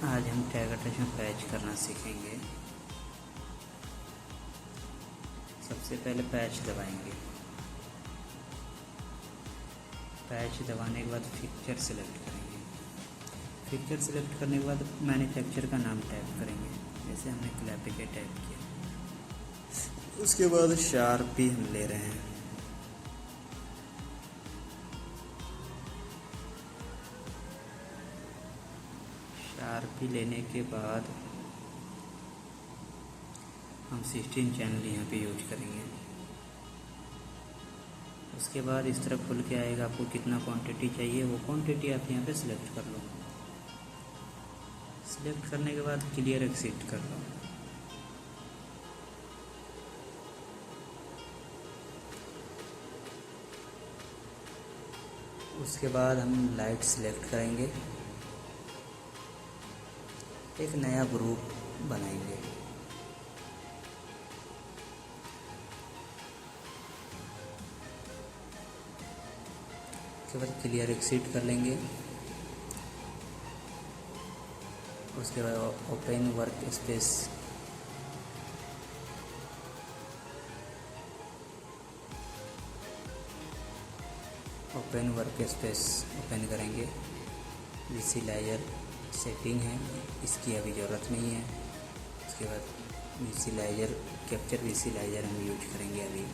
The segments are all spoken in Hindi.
आज हम टैग अटैचमेंट पैच करना सीखेंगे। सबसे पहले पैच दबाएंगे। पैच दबाने के बाद पिक्चर सेलेक्ट करेंगे। पिक्चर सेलेक्ट करने के बाद मैन्युफैक्चरर का नाम टाइप करेंगे, जैसे हमने क्लैपिके टाइप किया। उसके बाद शार्पी हम ले रहे हैं। शार्पी लेने के बाद हम 16 चैनल यहाँ पे यूज करेंगे। उसके बाद इस तरह खुल के आएगा। आपको कितना क्वांटिटी चाहिए वो क्वांटिटी आप यहाँ पे सिलेक्ट कर लो। सिलेक्ट करने के बाद क्लियर एक्सिट कर लो। उसके बाद हम लाइट सिलेक्ट करेंगे। एक नया ग्रुप बनाएंगे। उसके बाद क्लियर एक्सिट कर लेंगे। उसके बाद ओपन वर्क स्पेस, ओपन करेंगे। विजुअलाइजर सेटिंग है, इसकी अभी ज़रूरत नहीं है। उसके बाद विजुअलाइजर, कैप्चर विजुअलाइजर हम यूज करेंगे। अभी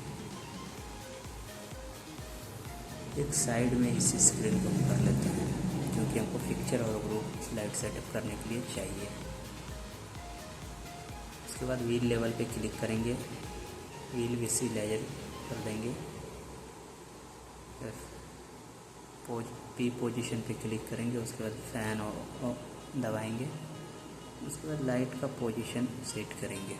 एक साइड में इस स्क्रीन को कर लेते हैं, क्योंकि हमको पिक्चर और ग्रुप लाइट सेटअप करने के लिए चाहिए। उसके बाद व्हील लेवल पे क्लिक करेंगे। व्हील विजुअलाइजर कर देंगे। पी पोजीशन पे क्लिक करेंगे। उसके बाद फैन और दबाएंगे। उसके बाद लाइट का पोजीशन सेट करेंगे।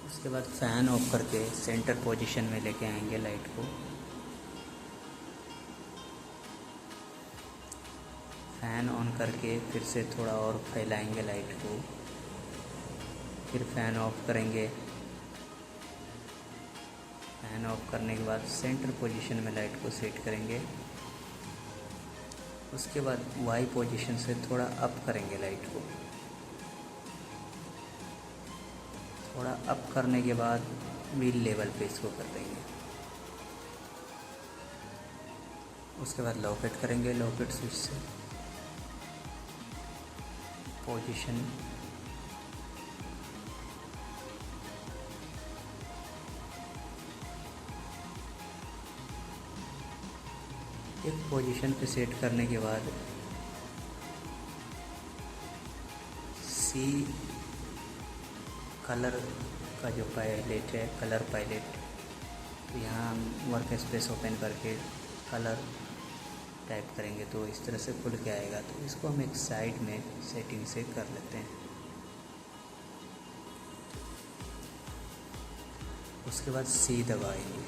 उसके बाद फ़ैन ऑफ करके सेंटर पोजीशन में लेके आएंगे लाइट को। फ़ैन ऑन करके फिर से थोड़ा और फैलाएंगे लाइट को। फिर फ़ैन ऑफ करेंगे। फ़ैन ऑफ करने के बाद सेंटर पोजीशन में लाइट को सेट करेंगे। उसके बाद वाई पोजीशन से थोड़ा अप करेंगे लाइट को। थोड़ा अप करने के बाद व्हील लेवल पे इसको कर देंगे। उसके बाद लॉकेट करेंगे। लॉकेट स्विच से पोजीशन एक पोजीशन पे सेट करने के बाद सी कलर का जो पैलेट है, कलर पैलेट, यहाँ हम वर्क स्पेस ओपन करके कलर टाइप करेंगे तो इस तरह से खुल के आएगा। तो इसको हम एक साइड में सेटिंग से कर लेते हैं। उसके बाद सी दबाएंगे।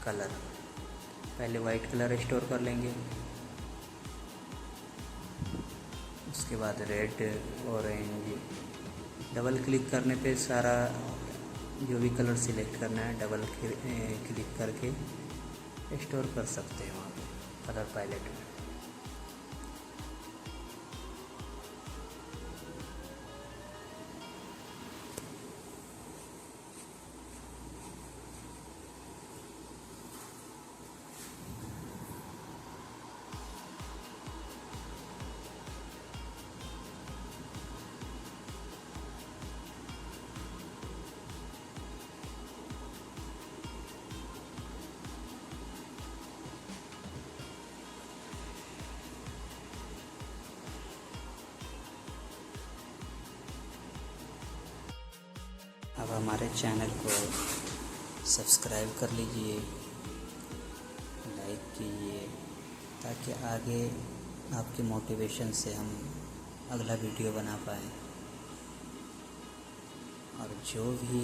कलर पहले वाइट कलर स्टोर कर लेंगे। उसके बाद रेड, ऑरेंज, डबल क्लिक करने पे सारा जो भी कलर सिलेक्ट करना है डबल क्लिक करके स्टोर कर सकते हैं वहाँ पे कलर पैलेट में। अब हमारे चैनल को सब्सक्राइब कर लीजिए, लाइक कीजिए, ताकि आगे आपके मोटिवेशन से हम अगला वीडियो बना पाएँ। और जो भी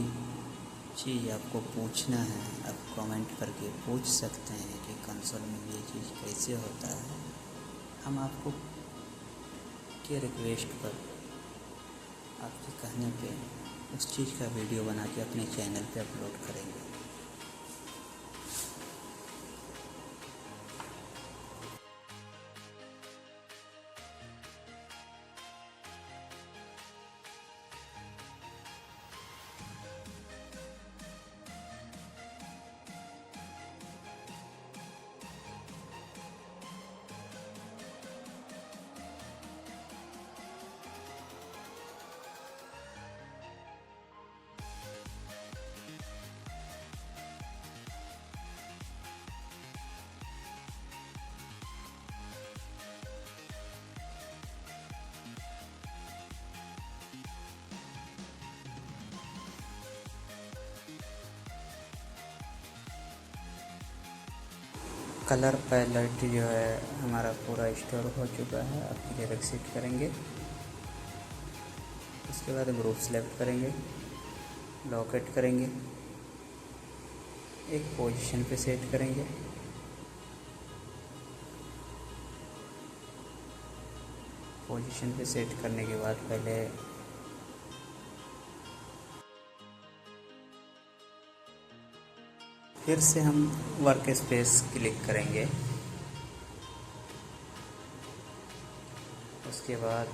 चीज़ आपको पूछना है आप कमेंट करके पूछ सकते हैं कि कंसोल में ये चीज़ कैसे होता है। हम आपको के रिक्वेस्ट पर, आपके कहने पे उस चीज़ का वीडियो बना के अपने चैनल पे अपलोड करेंगे। कलर पैलेट जो है हमारा पूरा स्टोर हो चुका है। अब क्लियर एक्सिट करेंगे। उसके बाद ग्रुप सेलेक्ट करेंगे, लोकेट करेंगे, एक पोजीशन पे सेट करेंगे। पोजीशन पे सेट करने के बाद पहले फिर से हम वर्क स्पेस क्लिक करेंगे। उसके बाद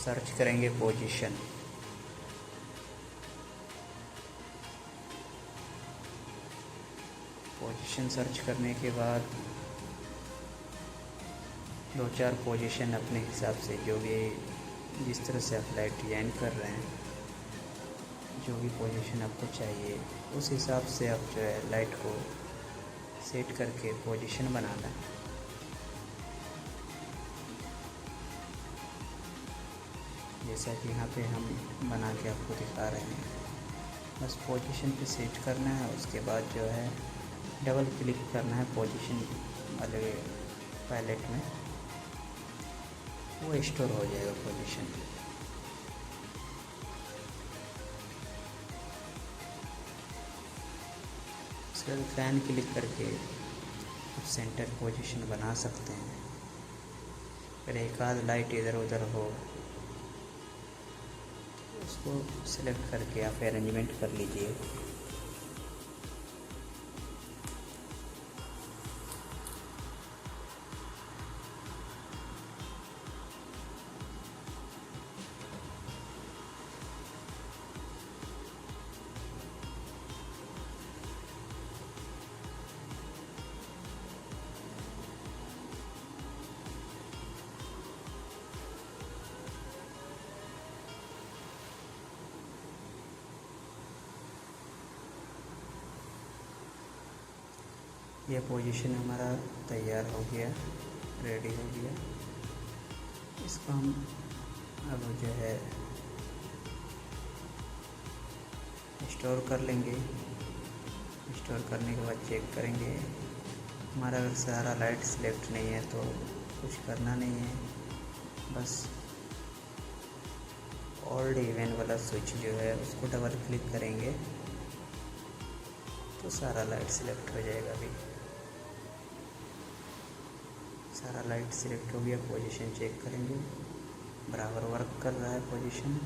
सर्च करेंगे पोजीशन। पोजीशन सर्च करने के बाद 2-4 पोजीशन अपने हिसाब से जो भी जिस तरह से आप लाइट डिजाइन कर रहे हैं, जो भी पोजीशन आपको चाहिए उस हिसाब से आप जो है लाइट को सेट करके पोजीशन बनाना है। जैसा कि यहाँ पे हम बना के आपको दिखा रहे हैं, बस पोजीशन पे सेट करना है। उसके बाद जो है डबल क्लिक करना है पोजीशन वाले पैलेट में, वो स्टोर हो जाएगा पोजीशन। उसके बाद फैन क्लिक करके आप सेंटर पोजीशन बना सकते हैं। अगर एक आध लाइट इधर उधर हो उसको सिलेक्ट करके आप अरेंजमेंट कर लीजिए। यह पोजीशन हमारा तैयार हो गया, रेडी हो गया। इसको हम अब जो है स्टोर कर लेंगे। स्टोर करने के बाद चेक करेंगे। हमारा अगर सारा लाइट सिलेक्ट नहीं है तो कुछ करना नहीं है, बस ऑल्ड इवन वाला स्विच जो है उसको डबल क्लिक करेंगे तो सारा लाइट सिलेक्ट हो जाएगा। अभी सारा लाइट सिलेक्ट हो गया। पोजीशन चेक करेंगे, बराबर वर्क कर रहा है पोजीशन।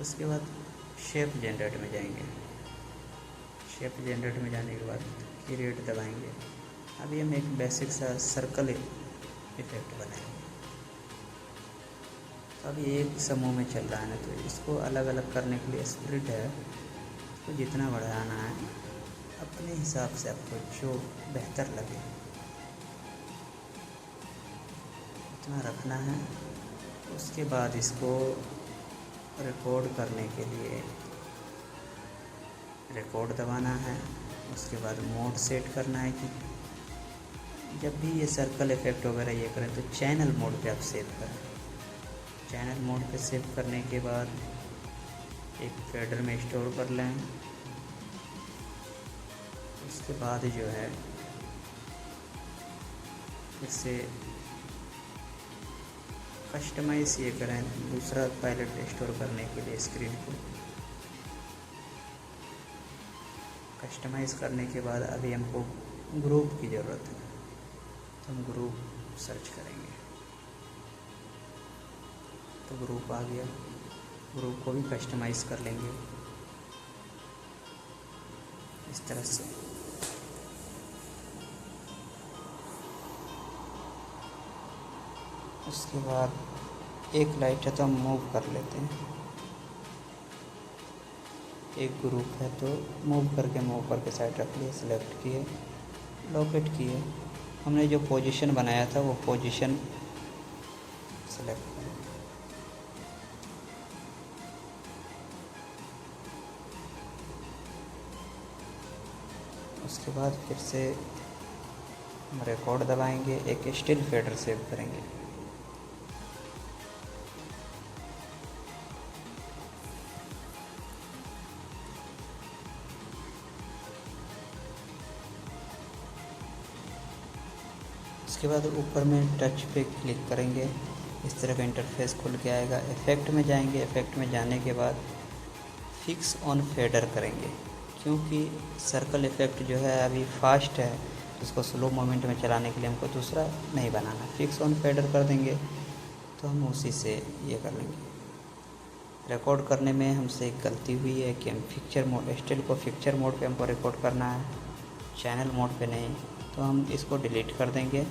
उसके बाद शेप जनरेट में जाएंगे। शेप जनरेट में जाने के बाद क्रिएट दबाएंगे। अभी हम एक बेसिक सा सर्कल इफेक्ट बनाएंगे। तो अभी एक समूह में चल रहा है ना, तो इसको अलग अलग करने के लिए स्प्लिट है, तो जितना बढ़ाना है अपने हिसाब से आपको जो बेहतर लगे उतना रखना है। उसके बाद इसको रिकॉर्ड करने के लिए रिकॉर्ड दबाना है। उसके बाद मोड सेट करना है कि जब भी ये सर्कल इफेक्ट वगैरह ये करें तो चैनल मोड पे आप सेव करें। चैनल मोड पे सेव करने के बाद एक फेडर में स्टोर कर लें। उसके बाद जो है फिर से कस्टमाइज़ ये करें दूसरा पैलेट स्टोर करने के लिए। स्क्रीन को कस्टमाइज़ करने के बाद अभी हमको ग्रुप की ज़रूरत है, तो हम ग्रुप सर्च करेंगे तो ग्रुप आ गया। ग्रुप को भी कस्टमाइज़ कर लेंगे इस तरह से। उसके बाद एक लाइट है तो हम मूव कर लेते हैं। एक ग्रुप है तो मूव करके साइड रख लिए, सिलेक्ट किए, लोकेट किए। हमने जो पोजीशन बनाया था वो पोजीशन सेलेक्ट करें। उसके बाद फिर से हम रिकॉर्ड दबाएंगे, एक स्टिल फेडर सेव करेंगे। उसके बाद ऊपर में टच पे क्लिक करेंगे, इस तरह का इंटरफेस खुल के आएगा। इफ़ेक्ट में जाएंगे, इफ़ेक्ट में जाने के बाद फिक्स ऑन फेडर करेंगे, क्योंकि सर्कल इफ़ेक्ट जो है अभी फास्ट है, इसको स्लो मोमेंट में चलाने के लिए हमको दूसरा नहीं बनाना। फिक्स ऑन फेडर कर देंगे तो हम उसी से ये कर लेंगे। रिकॉर्ड करने में हमसे एक गलती हुई है कि हम पिक्चर मोड, स्टिल को पिक्चर मोड पे हमको रिकॉर्ड करना है, चैनल मोड पे नहीं। तो हम इसको डिलीट कर देंगे।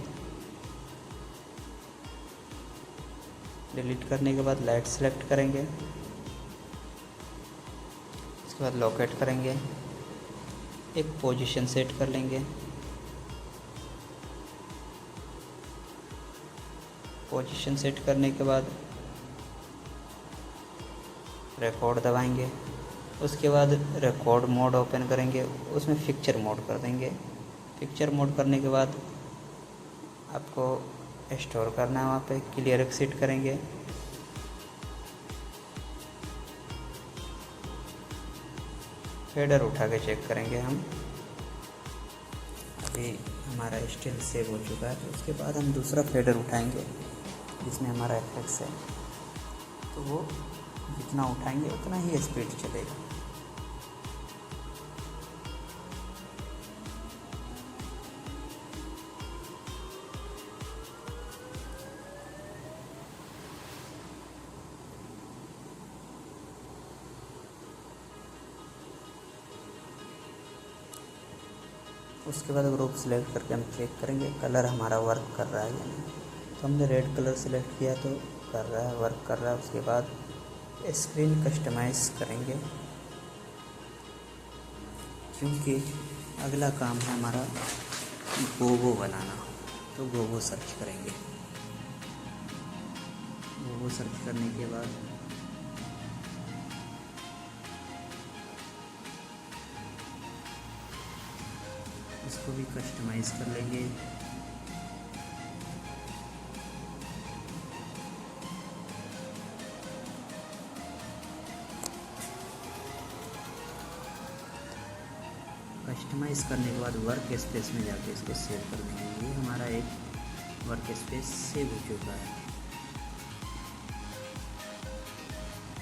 डिलीट करने के बाद लाइट सेलेक्ट करेंगे, उसके बाद लोकेट करेंगे, एक पोजीशन सेट कर लेंगे। पोजीशन सेट करने के बाद रिकॉर्ड दबाएंगे, उसके बाद रिकॉर्ड मोड ओपन करेंगे, उसमें पिक्चर मोड कर देंगे। पिक्चर मोड करने के बाद आपको स्टोर करना है, वहाँ पे क्लियर एक्सिट करेंगे। फेडर उठा के चेक करेंगे हम। अभी हमारा स्टिल सेव हो चुका है, तो उसके बाद हम दूसरा फेडर उठाएंगे जिसमें हमारा एफएक्स है, तो वो जितना उठाएंगे उतना ही स्पीड चलेगा। उसके बाद ग्रुप सेलेक्ट करके हम चेक करेंगे कलर हमारा वर्क कर रहा है या नहीं। तो हमने रेड कलर सेलेक्ट किया तो कर रहा है, वर्क कर रहा है। उसके बाद स्क्रीन कस्टमाइज़ करेंगे, क्योंकि अगला काम है हमारा गोगो बनाना। तो गोगो सर्च करेंगे। गोगो सर्च करने के बाद इसको भी कस्टमाइज़ कर लेंगे। कस्टमाइज़ करने के बाद वर्क स्पेस में जाके इसको सेव कर देंगे। ये हमारा एक वर्क स्पेस सेव हो चुका है।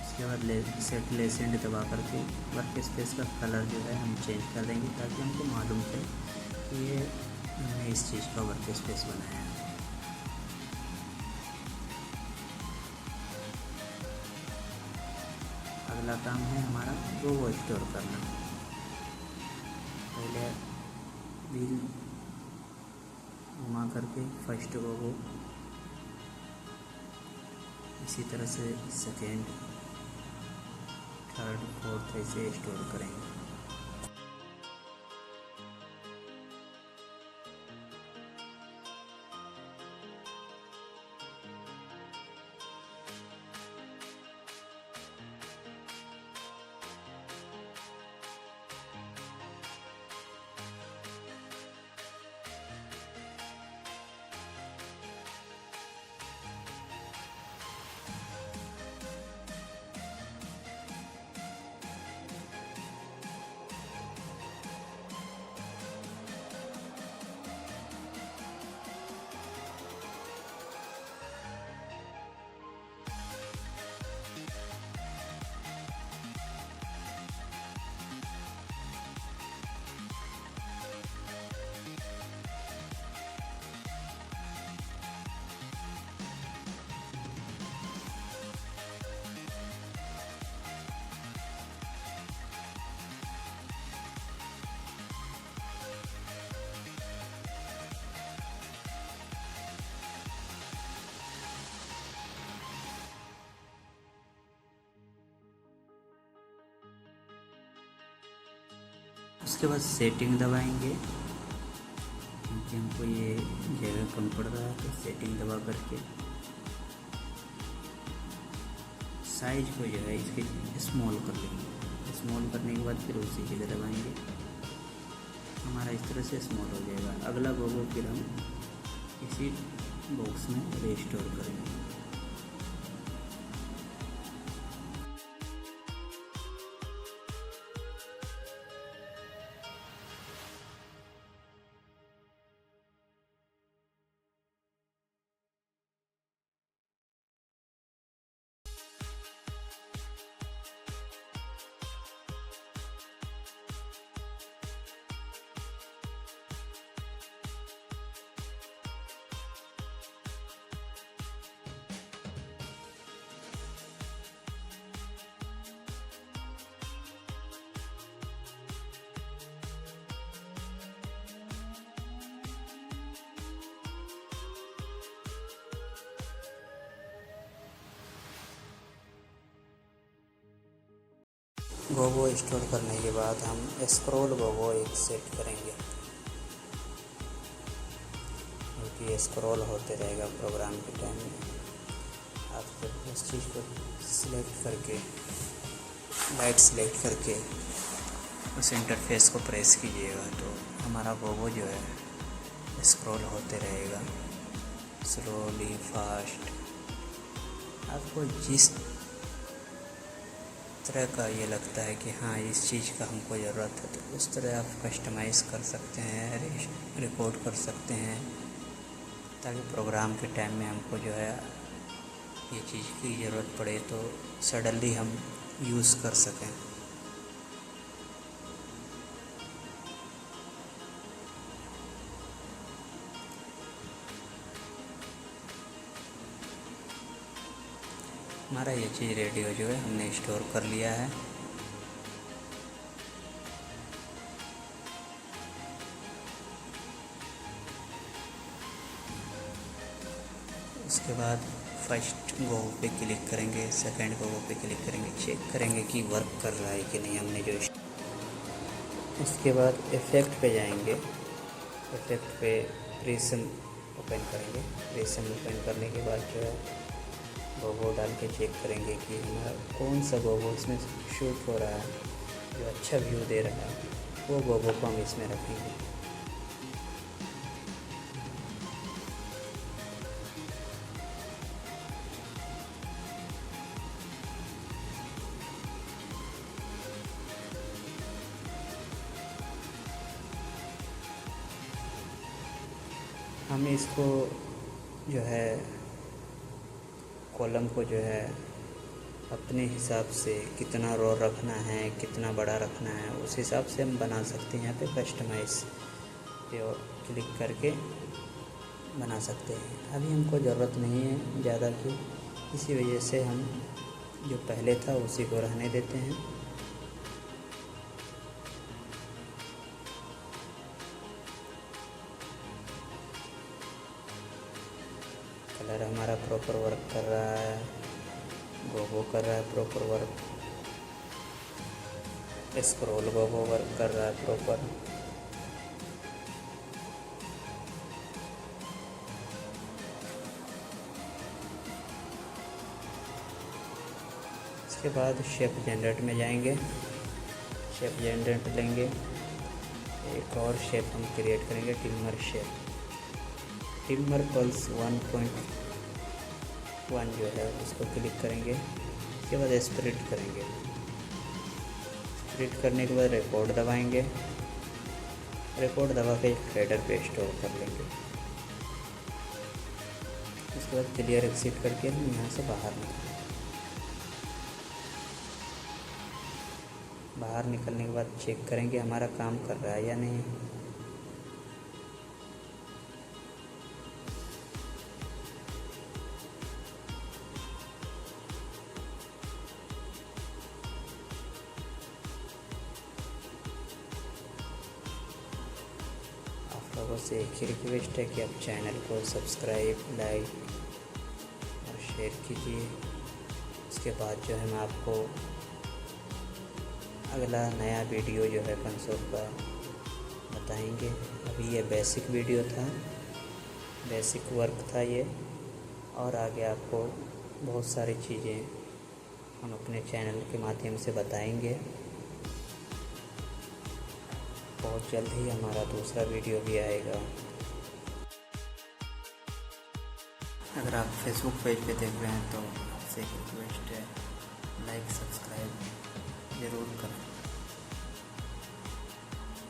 उसके बाद सेट लेसेंड दबा करके वर्क स्पेस का कलर जो है हम चेंज कर देंगे, ताकि हमको मालूम चले कि ये हमने इस चीज़ का वर्क स्पेस बनाया है। अगला काम है हमारा गोगो स्टोर करना। पहले व्हील घुमा करके फर्स्ट गोगो, इसी तरह से सेकेंड, थर्ड, फोर्थ ऐसे स्टोर करेंगे। उसके बाद सेटिंग दबाएंगे, क्योंकि हमको ये जगह कम पड़ रहा है। तो सेटिंग दबा करके साइज को जो है इसके स्मॉल कर लेंगे। स्मॉल करने के बाद फिर उसी जगह दबाएंगे। हमारा इस तरह से स्मॉल हो जाएगा। अगला गोगो फिर हम इसी बॉक्स में रिस्टोर करेंगे। गोगो स्टोर करने के बाद हम स्क्रॉल गोगो एक सेट करेंगे, क्योंकि स्क्रॉल होते रहेगा प्रोग्राम के टाइम में। आप जब उस चीज़ को सिलेक्ट करके लाइट सिलेक्ट करके उस इंटरफेस को प्रेस कीजिएगा तो हमारा गोगो जो है स्क्रॉल होते रहेगा स्लोली फास्ट। आपको जिस तरह का ये लगता है कि हाँ इस चीज़ का हमको ज़रूरत है तो उस तरह आप कस्टमाइज़ कर सकते हैं, रिकॉर्ड कर सकते हैं, ताकि प्रोग्राम के टाइम में हमको जो है ये चीज़ की ज़रूरत पड़े तो सडनली हम यूज़ कर सकें। हमारा ये चीज़ रेडियो जो है हमने स्टोर कर लिया है। उसके बाद फर्स्ट गोगो पे क्लिक करेंगे, सेकंड गोगो पे क्लिक करेंगे, चेक करेंगे कि वर्क कर रहा है कि नहीं हमने जो। इसके बाद इफ़ेक्ट पे जाएंगे, इफ़ेक्ट पे प्रिज्म ओपन करेंगे। प्रिज्म ओपन करने के बाद जो है गोगो डाल के चेक करेंगे कि हमारा कौन सा गोगो इसमें शूट हो रहा है, जो अच्छा व्यू दे रहा है, वो गोगो को हम इसमें रखेंगे। हम इसको जो है कॉलम को जो है अपने हिसाब से कितना रो रखना है, कितना बड़ा रखना है, उस हिसाब से हम बना सकते हैं। यहाँ पे कस्टमाइज़ पे क्लिक करके बना सकते हैं। अभी हमको ज़रूरत नहीं है ज़्यादा की, इसी वजह से हम जो पहले था उसी को रहने देते हैं। कलर हमारा प्रॉपर वर्क कर रहा है, गोगो कर रहा है proper work, scroll Gogo work कर रहा है प्रॉपर। इसके बाद शेप जनरेट में जाएंगे, शेप जनरेट लेंगे, एक और शेप हम क्रिएट करेंगे, टिमर शेप। टिमर पल्स 1.1 जो है उसको क्लिक करेंगे। इसके बाद स्प्लिट करेंगे, स्प्लिट करने के बाद रिकॉर्ड दबाएंगे, रिकॉर्ड दबा के फेडर पे स्टोर कर लेंगे। उसके बाद क्लियर एग्जिट करके हम यहाँ से बाहर निकलेंगे। बाहर निकलने के बाद चेक करेंगे हमारा काम कर रहा है या नहीं। आप लोगों से एक ही रिक्वेस्ट है कि आप चैनल को सब्सक्राइब, लाइक और शेयर कीजिए। उसके बाद जो है मैं आपको अगला नया वीडियो जो है कंसोल का बताएंगे। अभी ये बेसिक वीडियो था, बेसिक वर्क था ये, और आगे आपको बहुत सारी चीज़ें हम अपने चैनल के माध्यम से बताएंगे। बहुत जल्द ही हमारा दूसरा वीडियो भी आएगा। अगर आप फेसबुक पेज पे देख रहे हैं तो आपसे एक रिक्वेस्ट है, लाइक सब्सक्राइब ज़रूर करें।